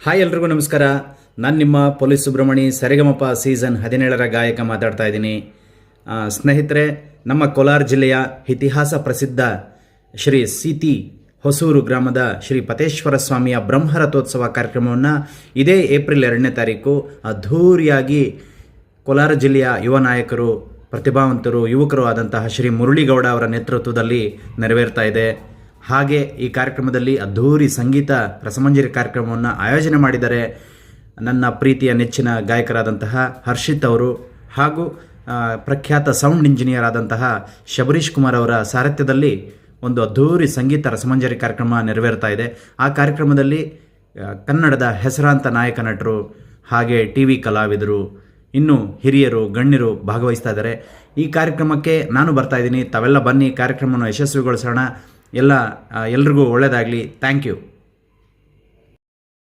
Hi ಎಲ್ರಿಗೂ ನಮಸ್ಕಾರ. ನಾನು ನಿಮ್ಮ ಪೊಲೀಸ್ ಸುಬ್ರಹ್ಮಣಿ ಸರಿಗಮಪ ಸೀಸನ್ 17ರ ಗಾಯಕ ಮಾತಾಡ್ತಾ ಇದ್ದೀನಿ. ಸ್ನೇಹಿತರೆ, ನಮ್ಮ ಕೋಲಾರ ಜಿಲ್ಲೆಯ ಇತಿಹಾಸ ಪ್ರಸಿದ್ಧ ಶ್ರೀ ಸೀತಿ ಹೊಸೂರು ಗ್ರಾಮದ ಶ್ರೀ ಪತೇಶ್ವರ ಸ್ವಾಮಿಯ ಬ್ರಹ್ಮರಥೋತ್ಸವ ಕಾರ್ಯಕ್ರಮವನ್ನು ಇದೇ ಏಪ್ರಿಲ್ 2ನೇ ತಾರೀಕು ಅದ್ಧೂರಿಯಾಗಿ ಕೋಲಾರ ಜಿಲ್ಲೆಯ ಯುವ ನಾಯಕರು, ಪ್ರತಿಭಾವಂತರು, ಯುವಕರು ಆದಂತಹ ಶ್ರೀ ಮುರಳಿಗೌಡ ಅವರ ನೇತೃತ್ವದಲ್ಲಿ ನೆರವೇರ್ತಾ ಇದೆ. ಹಾಗೆ ಈ ಕಾರ್ಯಕ್ರಮದಲ್ಲಿ ಅದ್ಧೂರಿ ಸಂಗೀತ ರಸಮಂಜರಿ ಕಾರ್ಯಕ್ರಮವನ್ನು ಆಯೋಜನೆ ಮಾಡಿದ್ದಾರೆ ನನ್ನ ಪ್ರೀತಿಯ ನೆಚ್ಚಿನ ಗಾಯಕರಾದಂತಹ ಹರ್ಷಿತ್ ಅವರು ಹಾಗೂ ಪ್ರಖ್ಯಾತ ಸೌಂಡ್ ಇಂಜಿನಿಯರ್ ಆದಂತಹ ಶಬರೀಶ್ ಕುಮಾರ್ ಅವರ ಸಾರಥ್ಯದಲ್ಲಿ ಒಂದು ಅದ್ಧೂರಿ ಸಂಗೀತ ರಸಮಂಜರಿ ಕಾರ್ಯಕ್ರಮ ನೆರವೇರ್ತಾ ಇದೆ. ಆ ಕಾರ್ಯಕ್ರಮದಲ್ಲಿ ಕನ್ನಡದ ಹೆಸರಾಂತ ನಾಯಕ ನಟರು ಹಾಗೆ ಟಿ.ವಿ. ಕಲಾವಿದರು, ಇನ್ನು ಹಿರಿಯರು, ಗಣ್ಯರು ಭಾಗವಹಿಸ್ತಾ ಇದ್ದಾರೆ. ಈ ಕಾರ್ಯಕ್ರಮಕ್ಕೆ ನಾನು ಬರ್ತಾ ಇದ್ದೀನಿ. ತಾವೆಲ್ಲ ಬನ್ನಿ, ಕಾರ್ಯಕ್ರಮವನ್ನು ಯಶಸ್ವಿಗೊಳಿಸೋಣ. ಎಲ್ರಿಗೂ ಒಳ್ಳೆಯದಾಗಲಿ. Thank you.